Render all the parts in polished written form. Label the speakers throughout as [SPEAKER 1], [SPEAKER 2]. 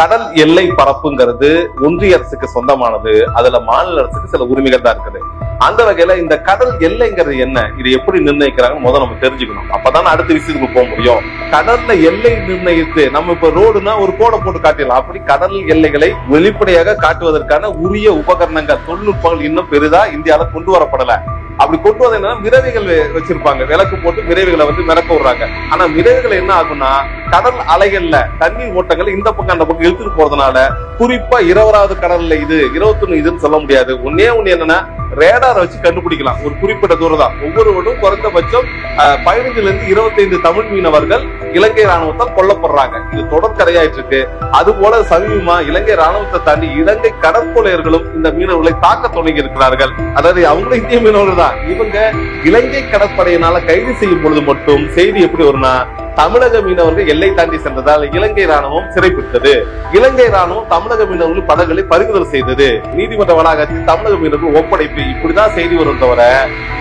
[SPEAKER 1] கடல் எல்லை பரப்புங்கிறது ஒன்றிய அரசுக்கு சொந்தமானது. அதுல மாநில அரசுக்கு சில உரிமைகள் தான் இருக்குது. அந்த வகையில இந்த கடல் எல்லைங்கிறது என்ன, இதை எப்படி நிர்ணயிக்கிறாங்க முதல்ல நம்ம தெரிஞ்சுக்கணும். அப்பதான் அடுத்த விஷயத்துக்கு போக முடியும். கடல்ல எல்லை நிர்ணயித்து நம்ம இப்ப ரோடுனா ஒரு கோடை போட்டு காட்டிடலாம். அப்படி கடல் எல்லைகளை வெளிப்படையாக காட்டுவதற்கான உரிய உபகரணங்கள், தொழில்நுட்பங்கள் இன்னும் பெரிதா இந்தியாவில கொண்டு வரப்படல. அப்படி கொண்டு வந்த மிதவைகள் வச்சிருப்பாங்க, விளக்கு போட்டு மிதவைகளை மிதக்க விடுறாங்க. ஆனா மிதவைகள் என்ன ஆகும்னா கடல் அலைகள்ல தண்ணீர் ஓட்டங்கள் இந்த பக்கம் அந்த பக்கம் இழுத்துட்டு போறதுனால குறிப்பா 20வது கடல்ல இது 21 இதுன்னு சொல்ல முடியாது. ஒன்னே என்னன்னா ரேடாரை வச்சு கண்டுபிடிக்கலாம். ஒரு குறிப்பிட்ட தூரம் தான். ஒவ்வொருவரும் குறைந்தபட்சம் 15 இருந்து 25 தமிழ் மீனவர்கள் இலங்கை ராணுவத்தால் கொல்லப்படுறாங்க. இது தொடர்கரையாயிட்டு இருக்கு. அது போல சமீபமா இலங்கை ராணுவத்தை தாண்டி இலங்கை கடற்கொள்ளையர்களும் இந்த மீனவர்களை தாக்க தொடங்கி இருக்கிறார்கள். அதாவது அவங்களும் இந்திய மீனவர்கள் தான். இவங்க இலங்கை கடற்படையினால கைது செய்யும் பொழுது மட்டும் செய்தி எப்படி வரும்னா, தமிழக மீனவர்கள் எல்லை தாண்டி சென்றதால் இலங்கை ராணுவம் சிறைப்பிடித்தது. இலங்கை ராணுவம் தமிழக மீனவர்கள் படகுகளை பறிமுதல் செய்தது. நீதிமன்ற வளாகத்தில் தமிழக மீனவர்கள் ஒப்படைப்பு. இப்படிதான் செய்தி வரும் தவிர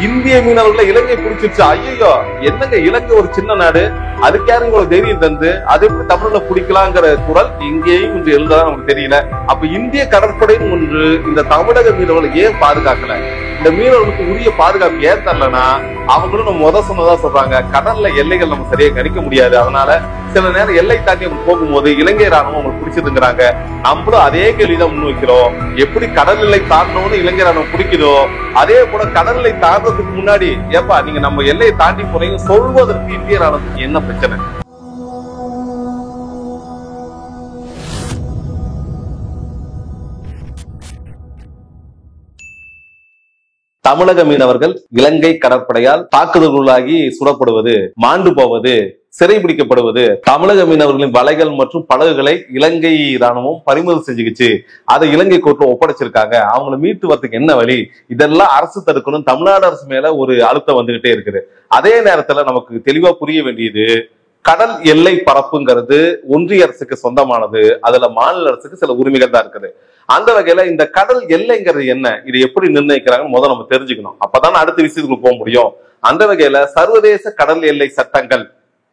[SPEAKER 1] இந்திய மீனவர்களை இலங்கை பிடிச்சிருச்சு, ஐயோ என்னங்க இலங்கை ஒரு சின்ன நாடு, அதுக்கு யாரும் இவ்வளவு தைரியம் தந்து அது எப்படி தமிழ்ல பிடிக்கலாங்கிற குரல் இங்கேயும் இன்று எழுததான் நமக்கு தெரியல. அப்ப இந்திய கடற்படையும் ஒன்று இந்த தமிழக மீனவர்களை ஏன் பாதுகாக்கல, இந்த மீனவர்களுக்கு உரிய பாதுகாப்பு ஏன் தரலன்னா, அவங்களும் நம்ம சொன்னதா சொல்றாங்க, கடல்ல எல்லைகள் நம்ம சரியா கணிக்க முடியாது. அதனால சில நேரம் எல்லை தாண்டி போகும்போது இலங்கை ராணுவம் அவங்களுக்கு பிடிச்சதுங்கிறாங்க. நம்மளும் அதே கேள்விதான் முன்வைக்கிறோம். எப்படி கடல் எல்லை தாண்டணும்னு இலங்கை ராணுவம் பிடிக்குதோ, அதே போல கடல் எல்லை தாண்டதுக்கு முன்னாடி ஏப்பா நீங்க நம்ம எல்லையை தாண்டி போறீங்க சொல்வதற்கு இந்திய ராணுவத்துக்கு என்ன பிரச்சனை? தமிழக மீனவர்கள் இலங்கை கடற்படையால் தாக்குதல்களாகி சுடப்படுவது, மாண்டு போவது, சிறைபிடிக்கப்படுவது, தமிழக மீனவர்களின் வலைகள் மற்றும் படகுகளை இலங்கை ராணுவம் பறிமுதல் செஞ்சுக்கிச்சு. அதை இலங்கை கோர்ட்ல ஒப்படைச்சிருக்காங்க. அவங்களை மீட்டு வரதுக்கு என்ன வழி, இதெல்லாம் அரசு தடுக்கணும். தமிழ்நாடு அரசு மேல ஒரு அழுத்தம் வந்துகிட்டே இருக்குது. அதே நேரத்துல நமக்கு தெளிவா புரிய வேண்டியது, கடல் எல்லை பரப்புங்கிறது ஒன்றிய அரசுக்கு சொந்தமானது. அதுல மாநில அரசுக்கு சில உரிமைகள் தான் இருக்குது. அந்த வகையில இந்த கடல் எல்லைங்கிறது என்ன, இதை எப்படி நிர்ணயிக்கிறாங்கன்னு முதல்ல நம்ம தெரிஞ்சுக்கணும். அப்பதான் அடுத்த விஷயத்துக்கு போக முடியும். அந்த வகையில சர்வதேச கடல் எல்லை சட்டங்கள்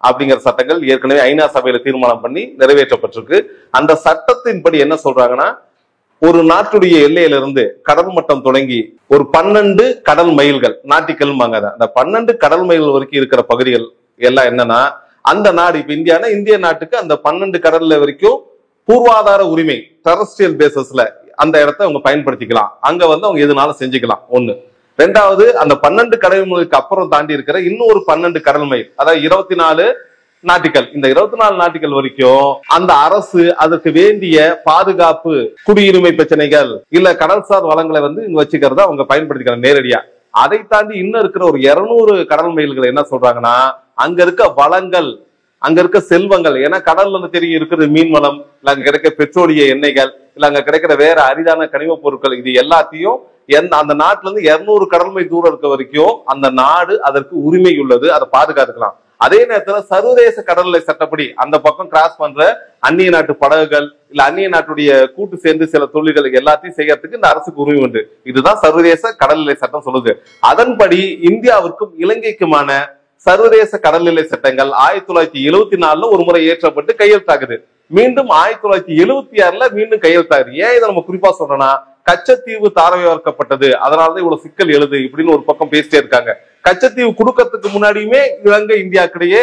[SPEAKER 1] அப்படிங்கிற சட்டங்கள் ஏற்கனவே ஐநா சபையில தீர்மானம் பண்ணி நிறைவேற்றப்பட்டிருக்கு. அந்த சட்டத்தின்படி என்ன சொல்றாங்கன்னா, ஒரு நாட்டுடைய எல்லையிலிருந்து கடல் மட்டம் தொடங்கி ஒரு 12 கடல் மைல்கள், நாட்டிக்கல் அந்த 12 கடல் மைல்கள் வரைக்கும் இருக்கிற பகுதிகள் எல்லாம் என்னன்னா, அந்த நாடு இப்ப இந்தியானா இந்திய நாட்டுக்கு அந்த 12 கடல்ல வரைக்கும் பூர்வாதார உரிமை, டெரஸ்ட்ரியல் பேசஸ்ல அந்த இடத்த அவங்க பயன்படுத்திக்கலாம். அங்க அவங்க எதுனாலும் செஞ்சுக்கலாம். ஒண்ணு. ரெண்டாவது, அந்த 12 கடல் மைலுக்கு அப்புறம் தாண்டி இருக்கிற இன்னொரு 12 கடல் மைல், அதாவது 24 நாட்டிக்கல். இந்த 24 நாட்டிக்கல் வரைக்கும் அந்த அரசு அதற்கு வேண்டிய பாதுகாப்பு, குடியுரிமை பிரச்சனைகள் இல்ல கடல்சார் வளங்களை இங்க வச்சுக்கிறத அவங்க பயன்படுத்திக்கிறாங்க நேரடியா. அதை தாண்டி இன்னும் இருக்கிற ஒரு 200 கடல் மைல்கள் என்ன சொல்றாங்கன்னா, அங்க இருக்க வளங்கள், அங்க இருக்க செல்வங்கள், ஏன்னா கடல்ல தெரியும் இருக்கிறது மீன் வளம், இல்ல அங்க கிடைக்கிற பெட்ரோலிய எண்ணெய்கள், இல்ல அங்க கிடைக்கிற வேற அரிதான கனிம பொருட்கள், இது எல்லாத்தையும் அந்த நாட்டுல இருந்து 200 கடல் மைல் தூரம் இருக்க வரைக்கும் அந்த நாடு அதற்கு உரிமை உள்ளது, அதை பாதுகாத்துக்கலாம். அதே நேரத்துல சர்வதேச கடல்நிலை சட்டப்படி அந்த பக்கம் கிராஸ் பண்ற அந்நிய நாட்டு படகுகள் இல்ல அந்நிய நாட்டுடைய கூட்டு சேர்ந்து சில தொழில்கள் எல்லாத்தையும் செய்யறதுக்கு இந்த அரசுக்கு உரிமை உண்டு. இதுதான் சர்வதேச கடல்நிலை சட்டம் சொல்லுது. அதன்படி இந்தியாவிற்கும் இலங்கைக்குமான சர்வதேச கடல்நிலை சட்டங்கள் 1974 ஒரு முறை ஏற்றப்பட்டு கையெழுத்தாகுது. மீண்டும் 1976 மீண்டும் கையெழுத்தாகுது. ஏன் இதை நம்ம குறிப்பா சொல்றோம்னா, கச்சத்தீவு தாரவாக்கப்பட்டது, அதனாலதான் இவ்வளவு சிக்கல் எழுது இப்படின்னு ஒரு பக்கம் பேசிட்டே இருக்காங்க. கச்சத்தீவு கொடுக்கறதுக்கு முன்னாடியுமே இலங்கை இந்தியாக்கிடையே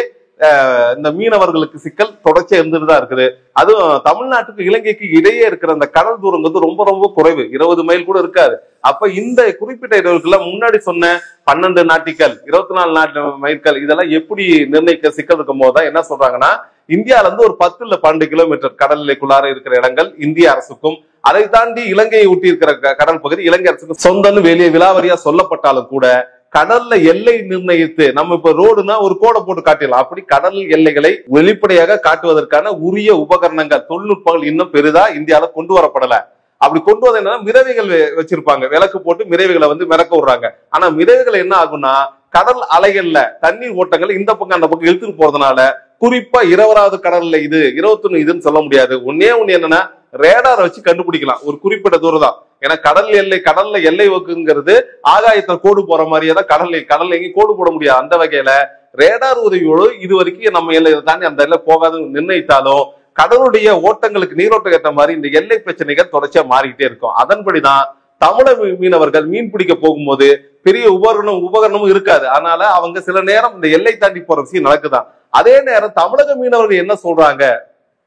[SPEAKER 1] இந்த மீனவர்களுக்கு சிக்கல் தொடர்ச்சியா இருந்துட்டுதான் இருக்குது. அதுவும் தமிழ்நாட்டுக்கு இலங்கைக்கு இடையே இருக்கிற அந்த கடல் தூரம் ரொம்ப ரொம்ப குறைவு, 20 மைல் கூட இருக்காது. அப்ப இந்த குறிப்பிட்ட இடங்களுக்குள்ள முன்னாடி சொன்ன 12 நாட்டிக்கல் 24 மைல்கள் இதெல்லாம் எப்படி நிர்ணயிக்க சிக்கல் இருக்கும் போதுதான் என்ன சொல்றாங்கன்னா, இந்தியால இருந்து ஒரு 10 இல்ல 12 கிலோமீட்டர் கடல் எல்லைக்குள்ளார இருக்கிற இடங்கள் இந்திய அரசுக்கும், அதை தாண்டி இலங்கையை ஒட்டி இருக்கிற கடல் பகுதி இலங்கை அரசுக்கும் சொந்தம்னு வெளியே விலாவரியா சொல்லப்பட்டாலும் கூட கடல்ல எல்லை நிர்ணயித்து நம்ம இப்ப ரோடுனா ஒரு கோடை போட்டு காட்டிடலாம். அப்படி கடல் எல்லைகளை வெளிப்படையாக காட்டுவதற்கான உரிய உபகரணங்கள், தொழில்நுட்பங்கள் இன்னும் பெரிதா இந்தியாவில கொண்டு வரப்படல. அப்படி கொண்டு வந்த என்னன்னா மிதவைகள் வச்சிருப்பாங்க, விளக்கு போட்டு மிதவைகளை மிதக்க விடுறாங்க. ஆனா மிதவைகள் என்ன ஆகும்னா கடல் அலைகள்ல தண்ணீர் ஓட்டங்கள் இந்த பக்கம் அந்த பக்கம் இழுத்துட்டு போறதுனால குறிப்பா 20வது கடல்ல இது 21 இதுன்னு சொல்ல முடியாது. ஒன்னே என்னன்னா ரேடாரை வச்சு கண்டுபிடிக்கலாம் ஒரு குறிப்பிட்ட தூரம் தான். ஏன்னா கடல்ல எல்லை வகுங்கிறது ஆகாயத்துல கோடு போற மாதிரியே தான் கடல்ல எங்கேயும் கோடு போட முடியாது. அந்த வகையில ரேடார் உதவியோடு இது வரைக்கும் நம்ம எல்லை தாண்டி அந்த எல்லை போகாதுன்னு நிர்ணயித்தாலும் கடலுடைய ஓட்டங்களுக்கு நீரோட்டம் ஏற்ற மாதிரி இந்த எல்லை பிரச்சனைகள் தொடர்ச்சியா மாறிக்கிட்டே இருக்கும். அதன்படிதான் தமிழக மீனவர்கள் மீன் பிடிக்க போகும்போது பெரிய உபகரணமும் இருக்காது. அதனால அவங்க சில நேரம் இந்த எல்லை தாண்டி போற விஷயம் நடக்குதான். அதே நேரம் தமிழக மீனவர்கள் என்ன சொல்றாங்க,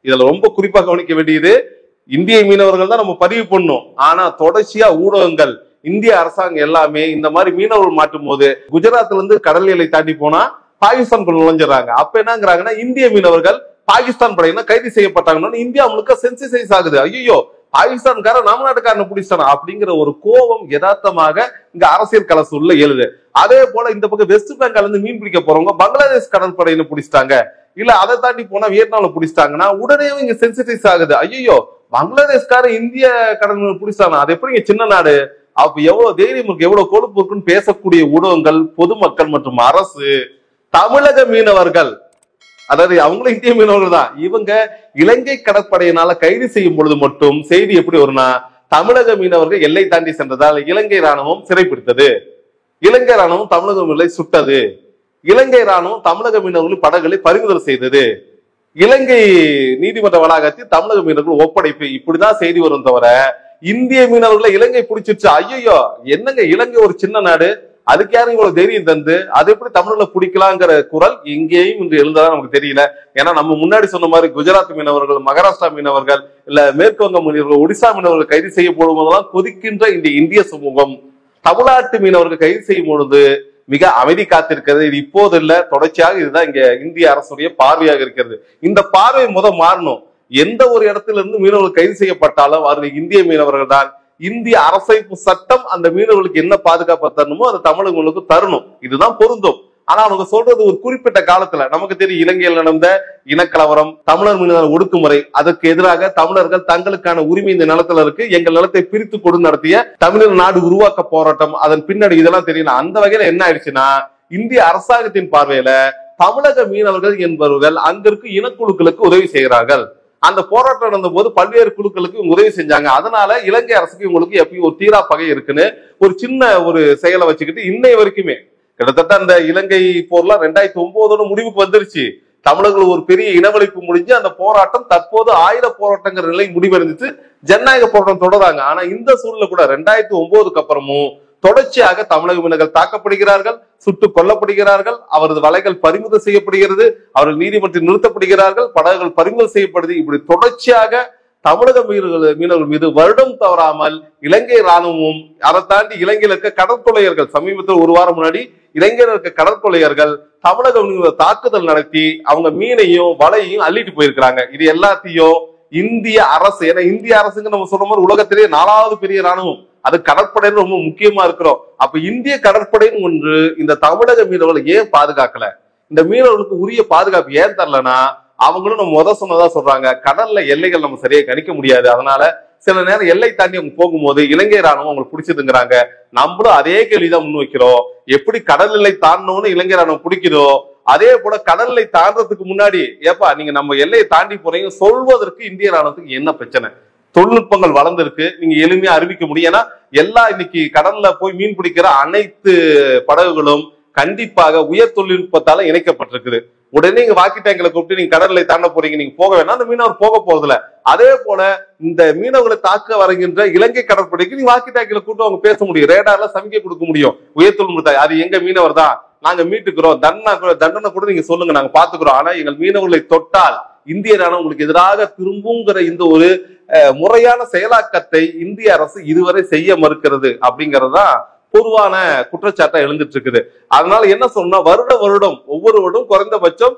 [SPEAKER 1] இதுல ரொம்ப குறிப்பா கவனிக்க வேண்டியது, இந்திய மீனவர்கள் தான் நம்ம பதிவு பண்ணோம். ஆனா தொடர்ச்சியா ஊடகங்கள், இந்திய அரசாங்கம் எல்லாமே இந்த மாதிரி மீனவர்கள் மாட்டும் போது குஜராத்ல இருந்து கடல் எல்லை தாண்டி போனா பாகிஸ்தான் நுழைஞ்சிடறாங்க. அப்ப என்னங்கிறாங்கன்னா, இந்திய மீனவர்கள் பாகிஸ்தான் படையினர் கைது செய்யப்பட்டாங்கன்னு இந்தியா முழுக்க சென்சிசைஸ் ஆகுது. ஐயோ, பாகிஸ்தான்காரன் நம்ம நாட்டுக்காரனை பிடிச்சானா அப்படிங்கிற ஒரு கோபம் யதார்த்தமாக இங்க அரசியல் கலசூல்ல எழுது. அதே போல இந்த பக்கம் வெஸ்ட் பெங்கால் இருந்து மீன் பிடிக்க போறவங்க பங்களாதேஷ் கடற்படையில பிடிச்சிட்டாங்க, இல்ல அதை தாண்டி போனா வியட்நாம்ல பிடிச்சிட்டாங்கன்னா உடனே இங்க சென்சிடைஸ் ஆகுது. ஐயோ, பங்களாதேஷ்கார இந்திய கடல் பிடிச்சானா, அது எப்படி சின்ன நாடு, அப்ப எவ்வளவு தைரியம் இருக்கு, எவ்வளவு கொழுப்பு இருக்குன்னு பேசக்கூடிய ஊடகங்கள், பொதுமக்கள் மற்றும் அரசு தமிழக மீனவர்கள், அதாவது அவங்களும் இந்திய மீனவர்கள் தான், இவங்க இலங்கை கடற்படையினால கைது செய்யும் பொழுது மட்டும் செய்தி எப்படி வரும்னா, தமிழக மீனவர்கள் எல்லை தாண்டி சென்றதால் இலங்கை ராணுவம் சிறைப்பிடித்தது, இலங்கை ராணுவம் தமிழக மீனவர்களை சுட்டது, இலங்கை ராணுவம் தமிழக மீனவர்கள் படகுகளை பறிமுதல் செய்தது, இலங்கை நீதிமன்ற வளாகத்தில் தமிழக மீனவர்கள் ஒப்படைப்பு, இப்படிதான் செய்தி வரும் தவிர இந்திய மீனவர்களை இலங்கை பிடிச்சிருச்சு. ஐயோ, என்னங்க இலங்கை ஒரு சின்ன நாடு, அதுக்கு யாரும் இவ்வளவு தைரியம் தந்து அது எப்படி தமிழ்ல பிடிக்கலாங்கிற குரல் எங்கேயும் இன்று எழுந்ததா நமக்கு தெரியல. ஏன்னா நம்ம முன்னாடி சொன்ன மாதிரி குஜராத் மீனவர்கள், மகாராஷ்டிரா மீனவர்கள், இல்ல மேற்கு வங்க மீனவர்கள், ஒடிசா மீனவர்கள் கைது செய்யப்படும் போதெல்லாம் கொதிக்கின்ற இந்த இந்திய சமூகம் தமிழ்நாட்டு மீனவர்கள் கைது செய்யும் பொழுது மிக அமைதி காத்திருக்கிறது. இது இப்போது இல்ல, தொடர்ச்சியாக இதுதான் இங்க இந்திய அரசுடைய பார்வையாக இருக்கிறது. இந்த பார்வை மாறணும். எந்த ஒரு இடத்துல இருந்து மீனவர்கள் கைது செய்யப்பட்டாலும் அவர்கள் இந்திய மீனவர்கள் தான். இந்திய அரசமைப்பு சட்டம் அந்த மீனவர்களுக்கு என்ன பாதுகாப்பு தரணுமோ அது தமிழர்களுக்கு தரணும், இதுதான் பொருந்தும். ஆனா அவங்க சொல்றது ஒரு குறிப்பிட்ட காலத்துல, நமக்கு தெரியும் இலங்கையில் நடந்த இனக்கலவரம், தமிழர் மீனவர் ஒடுக்குமுறை, அதற்கு எதிராக தமிழர்கள் தங்களுக்கான உரிமை இந்த நிலத்துல இருக்கு, எங்கள் நிலத்தை பிரித்து கொடு நடத்திய தமிழர் நாடு உருவாக்க போராட்டம், அதன் பின்னாடி இதெல்லாம் தெரியல. அந்த வகையில என்ன ஆயிடுச்சுன்னா, இந்திய அரசாங்கத்தின் பார்வையில தமிழக மீனவர்கள் என்பவர்கள் அங்கிருக்கு இனக்குழுக்களுக்கு உதவி செய்கிறார்கள். அந்த போராட்டம் நடந்த போது பல்வேறு குழுக்களுக்கு உதவி செஞ்சாங்க. அதனால இலங்கை அரசுக்கு இவங்களுக்கு எப்பயும் ஒரு தீரா பகை இருக்குன்னு ஒரு சின்ன ஒரு செயலை வச்சுக்கிட்டு இன்னை வரைக்குமே கிட்டத்தட்ட அந்த இலங்கை போர்லாம் 2009 முடிவுக்கு வந்துருச்சு. தமிழர்கள் ஒரு பெரிய இனவழிப்பு முடிஞ்சு அந்த போராட்டம் தற்போது ஆயுத போராட்டங்கிற நிலை முடிவடைந்துச்சு, ஜனநாயக போராட்டம் தொடராங்க. ஆனா இந்த சூழ்நிலை கூட 2009க்கு அப்புறமும் தொடர்ச்சியாக தமிழக மீனவர்கள் தாக்கப்படுகிறார்கள், சுட்டுக் கொல்லப்படுகிறார்கள், அவரது வலைகள் பறிமுதல் செய்யப்படுகிறது, அவர்கள் நீதிமன்றத்தில் நிறுத்தப்படுகிறார்கள், படகுகள் பறிமுதல் செய்யப்படுது. இப்படி தொடர்ச்சியாக தமிழக மீனவர்கள் மீது வருடம் தவறாமல் இலங்கை ராணுவமும், அதை தாண்டி இலங்கையில் இருக்க கடற்கொள்ளையர்கள், சமீபத்தில் ஒரு வாரம் முன்னாடி இலங்கையில் இருக்க கடற்கொள்ளையர்கள் தமிழக மீனவர்கள் தாக்குதல் நடத்தி அவங்க மீனையும் வலையையும் அள்ளிட்டு போயிருக்கிறாங்க. இது எல்லாத்தையும் இந்திய அரசு, ஏன்னா இந்திய அரசுங்க நம்ம சொல்ற மாதிரி உலகத்திலேயே 4வது பெரிய ராணுவம், அது கடற்படைன்னு ரொம்ப முக்கியமா இருக்கிறோம். அப்ப இந்திய கடற்படைன்னு ஒன்று இந்த தமிழக மீனவர்களை ஏன் பாதுகாக்கல, இந்த மீனவர்களுக்கு உரிய பாதுகாப்பு ஏன் தரலன்னா, அவங்களும் நம்ம சொன்னதா சொல்றாங்க, கடல்ல எல்லைகள் நம்ம சரியா கணிக்க முடியாது, அதனால சில நேரம் எல்லை தாண்டி அவங்க போகும்போது இலங்கை ராணுவம் அவங்களுக்கு பிடிச்சதுங்கிறாங்க. நம்மளும் அதே கேள்விதான் முன் வைக்கிறோம். எப்படி கடல் எல்லை தாண்டணும்னு இலங்கை ராணுவம் பிடிக்கிறோ, அதே போல கடல் எல்லை தாண்டறதுக்கு முன்னாடி ஏப்பா நீங்க நம்ம எல்லையை தாண்டி போறீங்க சொல்வதற்கு இந்திய ராணுவத்துக்கு என்ன பிரச்சனை? தொழில்நுட்பங்கள் வளர்ந்திருக்கு, நீங்க எளிமையா அறிவிக்க முடியும். ஏன்னா எல்லா இன்னைக்கு கடல்ல போய் மீன் பிடிக்கிற அனைத்து படகுகளும் கண்டிப்பாக உயர் தொழில்நுட்பத்தால இணைக்கப்பட்டிருக்குது. உடனே நீங்க வாக்கி டேங்களை கூப்பிட்டு நீங்க கடல்ல தாண்ட போறீங்க, நீங்க போக வேணாம், அந்த மீனவர் போக போறதில்ல. அதே போல இந்த மீனவர்களை தாக்க வருகின்ற இலங்கை கடற்படைக்கு நீங்க வாக்கி டேங்களை கூப்பிட்டு அவங்க பேச முடியும், ரேடார்ல சமிக்கை கொடுக்க முடியும், உயர் தொழில்நுட்பம், அது எங்க மீனவர் தான், நாங்க மீட்டுக்கிறோம், தண்டனை கூட நீங்க சொல்லுங்க, நாங்க பாத்துக்கிறோம். ஆனா எங்கள் மீனவர்களை தொட்டால் இந்திய ராணுவம் உங்களுக்கு எதிராக திரும்புங்கிற இந்த ஒரு முறையான செயலாக்கத்தை இந்திய அரசு இதுவரை செய்ய மறுக்கிறது அப்படிங்கறதுதான் பொதுவான குற்றச்சாட்டா எழுந்துட்டு இருக்குது. அதனால என்ன சொன்னா, வருடம் ஒவ்வொரு வருடம் குறைந்தபட்சம்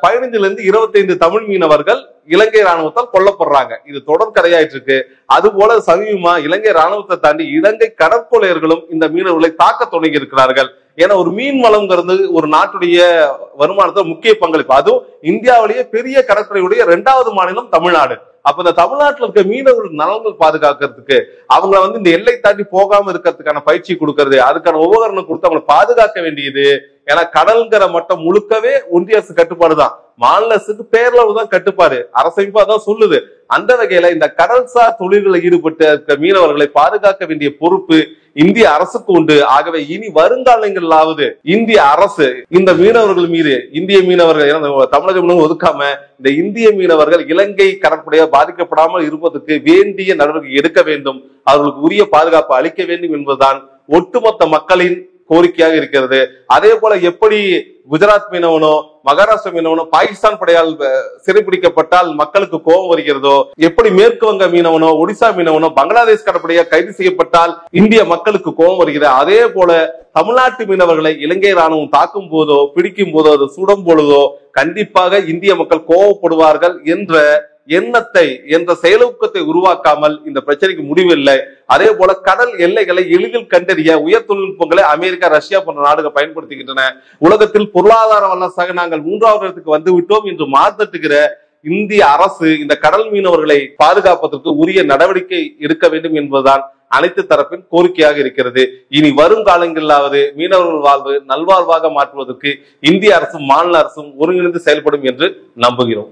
[SPEAKER 1] 15 to 25 தமிழ் மீனவர்கள் இலங்கை ராணுவத்தால் கொல்லப்படுறாங்க. இது தொடர்கரையாயிட்டு இருக்கு. அது போல சமீபமா இலங்கை ராணுவத்தை தாண்டி இலங்கை கடற்கொள்ளையர்களும் இந்த மீனவர்களை தாக்க தொடங்கி இருக்கிறார்கள். ஏன்னா ஒரு மீன் வளம்ங்கிறது ஒரு நாட்டுடைய வருமானத்தை முக்கிய பங்களிப்பு. அதுவும் இந்தியாவிலேயே பெரிய கடற்கரையுடைய 2வது மாநிலம் தமிழ்நாடு. அப்ப இந்த தமிழ்நாட்டில் இருக்க மீனவர்கள் நலன்கள் பாதுகாக்கிறதுக்கு, அவங்களை இந்த எல்லை தாண்டி போகாம இருக்கிறதுக்கான பயிற்சி கொடுக்கறது, அதுக்கான உபகரணம் கொடுத்து அவங்களை பாதுகாக்க வேண்டியது. ஏன்னா கடல்ங்கிற மட்டம் முழுக்கவே ஒன்றிய அரசு கட்டுப்பாடு தான். மாநில அரசுக்கு பேரளவு தான் கட்டுப்பாடு, அரசமைப்பு அதான் சொல்லுது. அந்த வகையில இந்த கடல்சார் தொழில்களில் ஈடுபட்ட மீனவர்களை பாதுகாக்க வேண்டிய பொறுப்பு இந்திய அரசுக்கு உண்டு. ஆகவே இனி வருங்காலங்களாவது இந்திய அரசு இந்த மீனவர்கள் மீது, இந்திய மீனவர்கள் தமிழக மீனவர்கள் ஒதுக்காம இந்த இந்திய மீனவர்கள் இலங்கை கடற்படையால் பாதிக்கப்படாமல் இருப்பதற்கு வேண்டிய நடவடிக்கை எடுக்க வேண்டும், அவர்களுக்கு உரிய பாதுகாப்பு அளிக்க வேண்டும் என்பதுதான் ஒட்டுமொத்த மக்களின் கோரிக்கையாக இருக்கிறது. அதே போல எப்படி குஜராத் மீனவனோ மகாராஷ்டிரா மீனவனோ பாகிஸ்தான் படையால் சிறைபிடிக்கப்பட்டால் மக்களுக்கு கோபம் வருகிறதோ, எப்படி மேற்கு வங்க மீனவனோ ஒடிசா மீனவனோ பங்களாதேஷ் கடற்படையால் கைது செய்யப்பட்டால் இந்திய மக்களுக்கு கோபம் வருகிறது, அதே போல தமிழ்நாட்டு மீனவர்களை இலங்கை ராணுவம் தாக்கும் போதோ பிடிக்கும் போதோ அது சுடும் பொழுதோ கண்டிப்பாக இந்திய மக்கள் கோபப்படுவார்கள் என்ற எண்ணத்தை, என்ற செயலூக்கத்தை உருவாக்காமல் இந்த பிரச்சனைக்கு முடிவில்லை. அதே போல கடல் எல்லைகளை எளிதில் கண்டறிய உயர் தொழில்நுட்பங்களை அமெரிக்கா, ரஷ்யா போன்ற நாடுகள் பயன்படுத்துகின்றன. உலகத்தில் பொருளாதார வல்லரசாக நாங்கள் 3வது இடத்துக்கு வந்து விட்டோம் என்று மாத்தட்டுகிற இந்திய அரசு இந்த கடல் மீனவர்களை பாதுகாப்பதற்கு உரிய நடவடிக்கை எடுக்க வேண்டும் என்பதுதான் அனைத்து தரப்பின் கோரிக்கையாக இருக்கிறது. இனி வரும் காலங்களிலாவது மீனவர்கள் வாழ்வு நல்வாழ்வாக மாற்றுவதற்கு இந்திய அரசும் மாநில அரசும் ஒருங்கிணைந்து செயல்படும் என்று நம்புகிறோம்.